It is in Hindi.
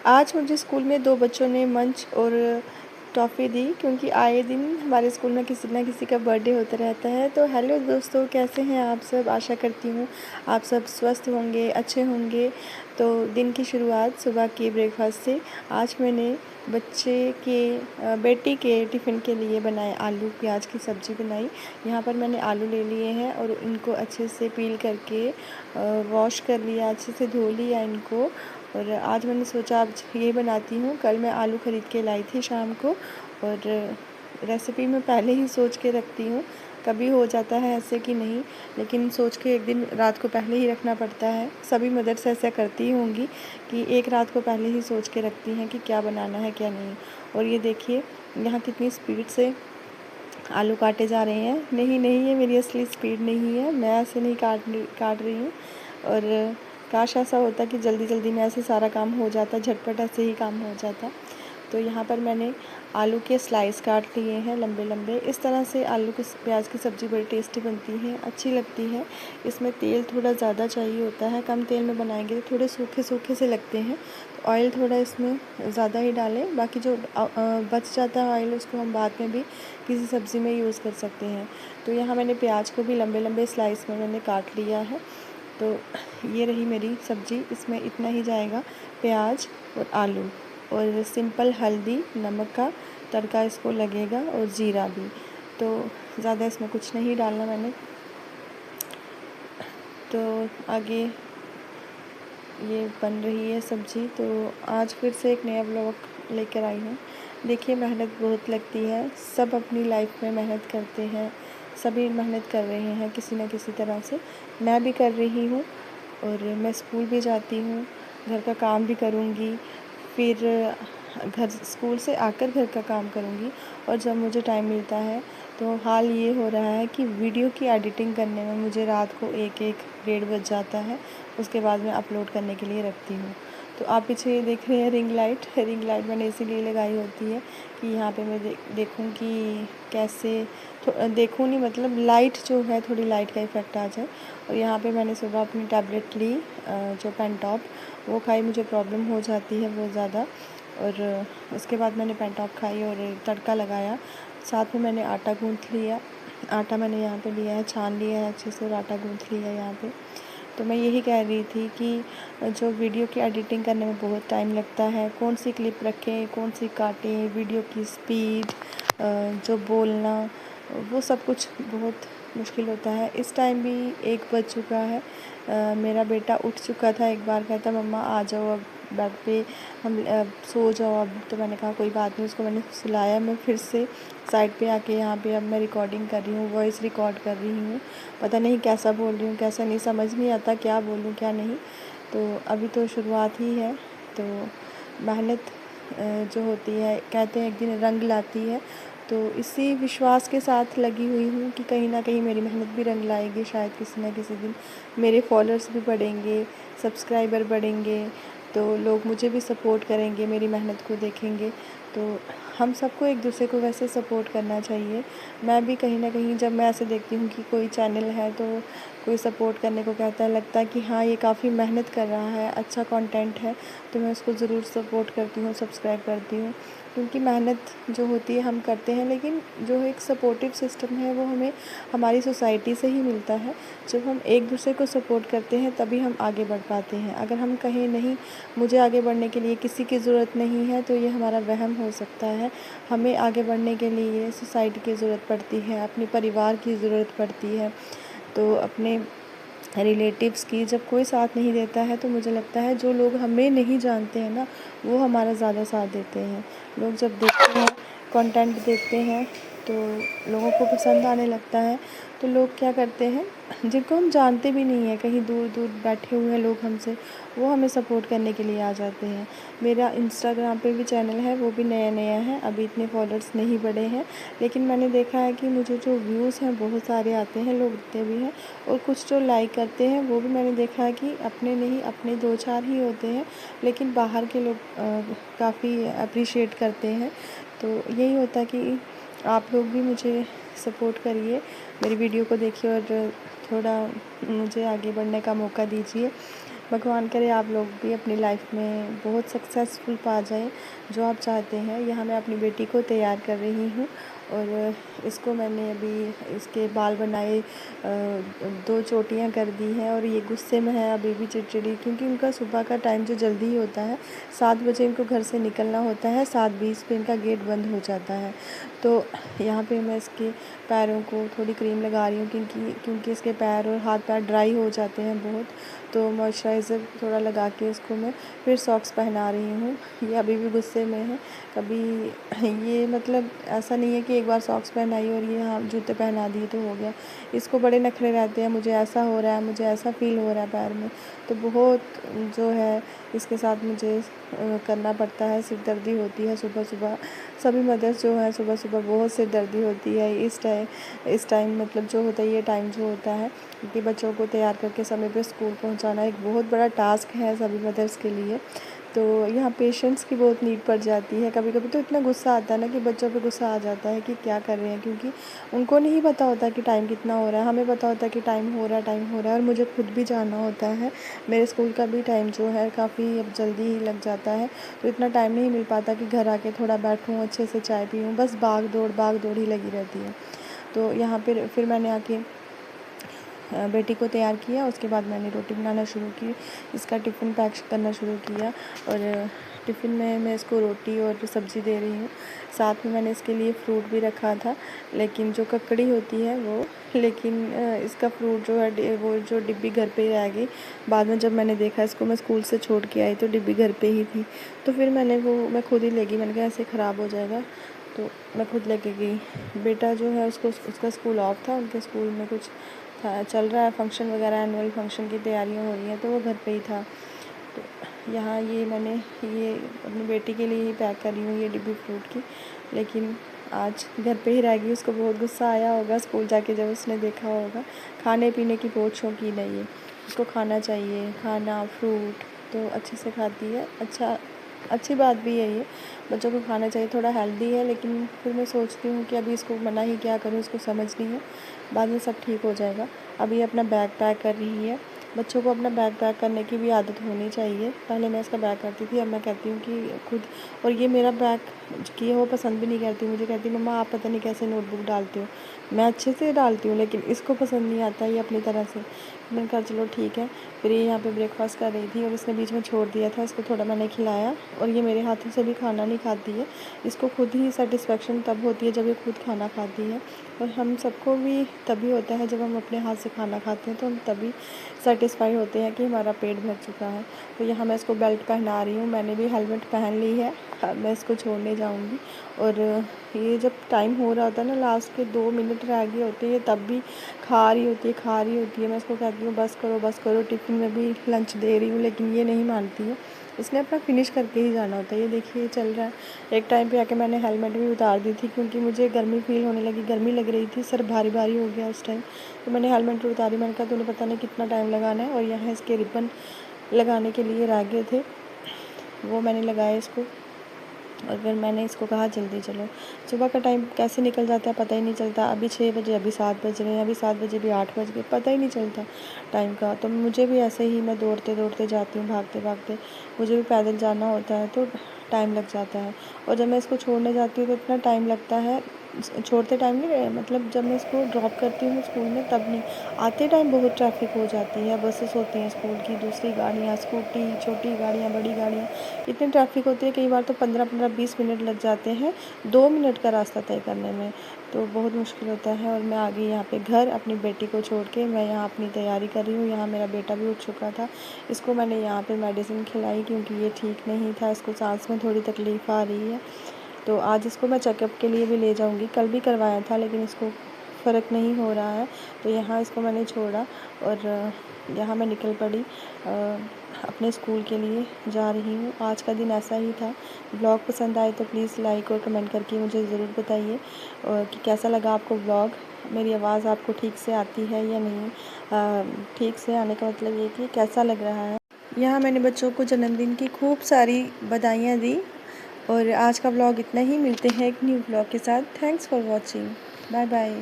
आज मुझे स्कूल में 2 बच्चों ने मंच और टॉफ़ी दी, क्योंकि आए दिन हमारे स्कूल में किसी न किसी का बर्थडे होता रहता है। तो हेलो दोस्तों, कैसे हैं आप सब? आशा करती हूँ आप सब स्वस्थ होंगे, अच्छे होंगे। तो दिन की शुरुआत सुबह के ब्रेकफ़ास्ट से आज मैंने बच्चे के बेटी के टिफ़िन के लिए बनाए आलू प्याज की सब्ज़ी बनाई। यहाँ पर मैंने आलू ले लिए हैं और इनको अच्छे से पील करके वॉश कर लिया, अच्छे से धो लिया इनको। और आज मैंने सोचा आज ये बनाती हूँ। कल मैं आलू ख़रीद के लाई थी शाम को, और रेसिपी मैं पहले ही सोच के रखती हूँ। कभी हो जाता है ऐसे कि नहीं, लेकिन सोच के एक दिन रात को पहले ही रखना पड़ता है। सभी मदर्स ऐसा करती ही होंगी कि एक रात को पहले ही सोच के रखती हैं कि क्या बनाना है क्या नहीं। और ये देखिए यहाँ कितनी स्पीड से आलू काटे जा रहे हैं। नहीं नहीं, ये मेरी असली स्पीड नहीं है, मैं ऐसे नहीं काट रही हूँ। और काश ऐसा होता कि जल्दी जल्दी में ऐसे सारा काम हो जाता, झटपट ऐसे ही काम हो जाता। तो यहाँ पर मैंने आलू के स्लाइस काट लिए हैं लंबे लंबे। इस तरह से आलू की प्याज की सब्ज़ी बड़ी टेस्टी बनती है, अच्छी लगती है। इसमें तेल थोड़ा ज़्यादा चाहिए होता है, कम तेल में बनाएंगे तो थोड़े सूखे सूखे से लगते हैं। तो ऑयल थोड़ा इसमें ज़्यादा ही डालें, बाकी जो बच जाता है ऑयल उसको हम बाद में भी किसी सब्ज़ी में यूज़ कर सकते हैं। तो यहाँ मैंने प्याज को भी लंबे लंबे स्लाइस में मैंने काट लिया है। तो ये रही मेरी सब्ज़ी, इसमें इतना ही जाएगा, प्याज और आलू और सिंपल हल्दी नमक का तड़का इसको लगेगा, और ज़ीरा भी। तो ज़्यादा इसमें कुछ नहीं डालना मैंने। तो आगे ये बन रही है सब्ज़ी। तो आज फिर से एक नया व्लॉग लेकर आई हूँ। देखिए मेहनत बहुत लगती है, सब अपनी लाइफ में मेहनत करते हैं, सभी मेहनत कर रहे हैं किसी न किसी तरह से। मैं भी कर रही हूँ, और मैं स्कूल भी जाती हूँ, घर का काम भी करूँगी, फिर घर स्कूल से आकर घर का काम करूँगी। और जब मुझे टाइम मिलता है तो हाल ये हो रहा है कि वीडियो की एडिटिंग करने में मुझे रात को 1-1 डेढ़ बज जाता है। उसके बाद मैं अपलोड करने के लिए रखती हूँ। तो आप पीछे ये देख रहे हैं रिंग लाइट मैंने इसीलिए लगाई होती है कि यहाँ पे मैं देखूँ कि कैसे देखूँ नहीं, मतलब लाइट जो है थोड़ी लाइट का इफ़ेक्ट आ जाए। और यहाँ पे मैंने सुबह अपनी टैबलेट ली, जो पेनटॉप, वो खाई, मुझे प्रॉब्लम हो जाती है बहुत ज़्यादा। और उसके बाद मैंने पेनटॉप खाई और तड़का लगाया। साथ में मैंने आटा गूँथ लिया। आटा मैंने यहाँ पे लिया है, छान लिया है अच्छे से, और आटा गूँथ लिया है यहाँ पे। तो मैं यही कह रही थी कि जो वीडियो की एडिटिंग करने में बहुत टाइम लगता है, कौन सी क्लिप रखें, कौन सी काटें, वीडियो की स्पीड, जो बोलना, वो सब कुछ बहुत मुश्किल होता है। इस टाइम भी 1 बज चुका है। मेरा बेटा उठ चुका था, एक बार कहता मम्मा आ जाओ अब बेड पे, हम सो जाओ अब। तो मैंने कहा कोई बात नहीं, उसको मैंने सुलाया। मैं फिर से साइड पे आके यहाँ पे अब मैं रिकॉर्डिंग कर रही हूँ, वॉइस रिकॉर्ड कर रही हूँ। पता नहीं कैसा बोल रही हूँ कैसा नहीं, समझ नहीं आता क्या बोलूँ क्या नहीं। तो अभी तो शुरुआत ही है। तो मेहनत जो होती है, कहते हैं एक दिन रंग लाती है। तो इसी विश्वास के साथ लगी हुई हूँ कि कहीं ना कहीं मेरी मेहनत भी रंग लाएगी, शायद किसी न किसी दिन मेरे फॉलोअर्स भी बढ़ेंगे, सब्सक्राइबर बढ़ेंगे, तो लोग मुझे भी सपोर्ट करेंगे, मेरी मेहनत को देखेंगे। तो हम सबको एक दूसरे को वैसे सपोर्ट करना चाहिए। मैं भी कहीं न कहीं जब मैं ऐसे देखती हूँ कि कोई चैनल है तो कोई सपोर्ट करने को कहता है, लगता है कि हाँ ये काफ़ी मेहनत कर रहा है, अच्छा कंटेंट है, तो मैं उसको ज़रूर सपोर्ट करती हूँ, सब्सक्राइब करती हूँ। क्योंकि मेहनत जो होती है हम करते हैं, लेकिन जो एक सपोर्टिव सिस्टम है वो हमें हमारी सोसाइटी से ही मिलता है। जब हम एक दूसरे को सपोर्ट करते हैं तभी हम आगे बढ़ पाते हैं। अगर हम कहें नहीं मुझे आगे बढ़ने के लिए किसी की ज़रूरत नहीं है, तो ये हमारा वहम हो सकता है। हमें आगे बढ़ने के लिए सोसाइटी की ज़रूरत पड़ती है, अपने परिवार की ज़रूरत पड़ती है, तो अपने रिलेटिव्स की। जब कोई साथ नहीं देता है तो मुझे लगता है जो लोग हमें नहीं जानते हैं ना, वो हमारा ज़्यादा साथ देते हैं। लोग जब देखते हैं, कंटेंट देखते हैं, तो लोगों को पसंद आने लगता है। तो लोग क्या करते हैं, जिनको हम जानते भी नहीं हैं, कहीं दूर दूर बैठे हुए हैं लोग हमसे, वो हमें सपोर्ट करने के लिए आ जाते हैं। मेरा इंस्टाग्राम पे भी चैनल है, वो भी नया नया है, अभी इतने फॉलोअर्स नहीं बढ़े हैं, लेकिन मैंने देखा है कि मुझे जो व्यूज़ हैं बहुत सारे आते हैं, लोग देखते भी हैं, और कुछ जो लाइक करते हैं वो भी मैंने देखा है कि अपने नहीं, अपने 2-4 ही होते हैं, लेकिन बाहर के लोग काफ़ी अप्रिशिएट करते हैं। तो यही होता है कि आप लोग भी मुझे सपोर्ट करिए, मेरी वीडियो को देखिए और थोड़ा मुझे आगे बढ़ने का मौका दीजिए। भगवान करे आप लोग भी अपनी लाइफ में बहुत सक्सेसफुल पा जाएं जो आप चाहते हैं। यहाँ मैं अपनी बेटी को तैयार कर रही हूँ और इसको मैंने अभी इसके बाल बनाए, 2 चोटियाँ कर दी हैं और ये गुस्से में है अभी भी चिड़चिड़ी, क्योंकि उनका सुबह का टाइम जो जल्दी ही होता है। 7 बजे इनको घर से निकलना होता है, 7:20 पे इनका गेट बंद हो जाता है। तो यहाँ पे मैं इसके पैरों को थोड़ी क्रीम लगा रही हूँ क्योंकि इसके पैर और हाथ पैर ड्राई हो जाते हैं बहुत। तो मॉइस्चराइज़र थोड़ा लगा के इसको मैं फिर सॉक्स पहना रही हूँ। ये अभी भी गुस्से में है। कभी ये मतलब ऐसा नहीं है कि एक बार सॉक्स पहनाई और ये हाँ जूते पहना दिए तो हो गया। इसको बड़े नखरे रहते हैं, मुझे ऐसा हो रहा है, मुझे ऐसा फ़ील हो रहा है पैर में। तो बहुत जो है इसके साथ मुझे करना पड़ता है। सिरदर्दी होती है सुबह सुबह। सभी मदर्स जो हैं सुबह सुबह बहुत सिरदर्दी होती है इस टाइम मतलब जो होता है, ये टाइम जो होता है कि बच्चों को तैयार करके समय पे स्कूल पहुंचाना एक बहुत बड़ा टास्क है सभी मदर्स के लिए। तो यहाँ पेशेंस की बहुत नीड पड़ जाती है। कभी कभी तो इतना गुस्सा आता है ना कि बच्चों पे गुस्सा आ जाता है कि क्या कर रहे हैं, क्योंकि उनको नहीं पता होता कि टाइम कितना हो रहा है। हमें पता होता है कि टाइम हो रहा है और मुझे खुद भी जाना होता है। मेरे स्कूल का भी टाइम जो है काफ़ी अब जल्दी ही लग जाता है, तो इतना टाइम नहीं मिल पाता कि घर आके थोड़ा बैठूँ, अच्छे से चाय पीऊँ। बस भाग दौड़ ही लगी रहती है। तो यहाँ पर फिर मैंने आके बेटी को तैयार किया। उसके बाद मैंने रोटी बनाना शुरू की, इसका टिफ़िन पैक करना शुरू किया और टिफ़िन में मैं इसको रोटी और सब्ज़ी दे रही हूँ। साथ में मैंने इसके लिए फ्रूट भी रखा था, लेकिन जो ककड़ी होती है वो, लेकिन इसका फ्रूट जो है वो जो डिब्बी घर पे ही रह गई। बाद में जब मैंने देखा इसको, मैं स्कूल से छोड़ के आई तो डिब्बी घर पे ही थी। तो फिर मैं खुद ही ले गई। मैंने कहा ऐसे ख़राब हो जाएगा, तो मैं खुद लेके गई। बेटा जो है उसका स्कूल ऑफ था, उनके स्कूल में कुछ चल रहा है फंक्शन वगैरह, एनुअल फंक्शन की तैयारियां हो रही हैं, तो वो घर पे ही था। तो यहाँ मैंने ये अपनी बेटी के लिए ही पैक कर रही हूँ ये डिब्बी फ्रूट की, लेकिन आज घर पे ही रह गई। उसको बहुत गुस्सा आया होगा स्कूल जाके जब उसने देखा होगा। खाने पीने की बहुत शौकीन है ये, उसको खाना चाहिए, खाना फ्रूट तो अच्छे से खाती है। अच्छी बात भी है ये, बच्चों को खाना चाहिए, थोड़ा हेल्दी है। लेकिन फिर मैं सोचती हूँ कि अभी इसको मना ही क्या करूँ, इसको समझ नहीं है, बाद में सब ठीक हो जाएगा। अभी ये अपना बैग पैक कर रही है। बच्चों को अपना बैग पैक करने की भी आदत होनी चाहिए। पहले मैं इसका बैग करती थी, अब मैं कहती हूँ कि खुद। और ये मेरा बैग किए वो पसंद भी नहीं करती। मुझे कहती मम्मा आप पता नहीं कैसे नोटबुक डालते हो। मैं अच्छे से डालती हूँ, लेकिन इसको पसंद नहीं आता ये अपनी तरह से। मैंने कहा चलो ठीक है। फिर ये यहाँ पे ब्रेकफास्ट कर रही थी और इसने बीच में छोड़ दिया था, इसको थोड़ा मैंने खिलाया। और ये मेरे हाथों से भी खाना नहीं खाती है। इसको खुद ही सेटिस्फेक्शन तब होती है जब ये खुद खाना खाती है, और हम सबको भी तभी होता है जब हम अपने हाथ से खाना खाते हैं, तो हम तभी सेटिस्फाई होते हैं कि हमारा पेट भर चुका है। तो यहाँ मैं इसको बेल्ट पहना रही हूँ, मैंने भी हेलमेट पहन ली है। अब मैं इसको छोड़ने जाऊँगी। और ये जब टाइम हो रहा होता है ना, लास्ट के 2 मिनट रह गए होते हैं, तब भी खा रही होती है। मैं इसको कहती हूँ बस करो। टिफ़िन में भी लंच दे रही हूँ, लेकिन ये नहीं मानती है। इसने अपना फिनिश करके ही जाना होता है। ये देखिए चल रहा है। एक टाइम पे आके मैंने हेलमेट भी उतार दी थी, क्योंकि मुझे गर्मी फ़ील होने लगी, गर्मी लग रही थी, सर भारी भारी हो गया उस टाइम। तो मैंने हेलमेट उतारी। मैंने कहा तूने पता नहीं कितना टाइम लगाना है। और यहाँ इसके रिबन लगाने के लिए रह गए थे, वो मैंने लगाया इसको। और फिर मैंने इसको कहा जल्दी चलो। सुबह का टाइम कैसे निकल जाता है पता ही नहीं चलता। अभी 6 बजे, अभी 7 बज रहे हैं, अभी 7 बजे भी 8 बज गए, पता ही नहीं चलता टाइम का। तो मुझे भी ऐसे ही, मैं दौड़ते जाती हूँ, भागते मुझे भी पैदल जाना होता है, तो टाइम लग जाता है। और जब मैं इसको छोड़ने जाती हूँ तो इतना टाइम लगता है। छोड़ते टाइम नहीं, मतलब जब मैं इसको ड्रॉप करती हूँ स्कूल में तब नहीं। आते टाइम बहुत ट्रैफिक हो जाती है, बसेस होती हैं स्कूल की, दूसरी गाड़ियाँ, स्कूटी, छोटी गाड़ियाँ, बड़ी गाड़ियाँ, इतनी ट्रैफिक होती है। कई बार तो 15-20 मिनट लग जाते हैं 2 मिनट का रास्ता तय करने में, तो बहुत मुश्किल होता है। और मैं आ गई यहाँ पे घर, अपनी बेटी को छोड़ के मैं यहाँ अपनी तैयारी कर रही हूँ। यहाँ मेरा बेटा भी उठ चुका था। इसको मैंने यहाँ पे मेडिसिन खिलाई, क्योंकि ये ठीक नहीं था, इसको सांस में थोड़ी तकलीफ़ आ रही है। तो आज इसको मैं चेकअप के लिए भी ले जाऊँगी। कल भी करवाया था, लेकिन इसको फ़र्क नहीं हो रहा है, तो यहाँ इसको मैंने छोड़ा और यहाँ मैं निकल पड़ी अपने स्कूल के लिए जा रही हूँ। आज का दिन ऐसा ही था। ब्लॉग पसंद आए तो प्लीज़ लाइक और कमेंट करके मुझे ज़रूर बताइए और कि कैसा लगा आपको ब्लॉग। मेरी आवाज़ आपको ठीक से आती है या नहीं। ठीक से आने का मतलब ये कि कैसा लग रहा है। यहाँ मैंने बच्चों को जन्मदिन की खूब सारी बधाइयाँ दी। और आज का व्लॉग इतना ही। मिलते हैं एक न्यू व्लॉग के साथ। Thanks for watching. Bye bye.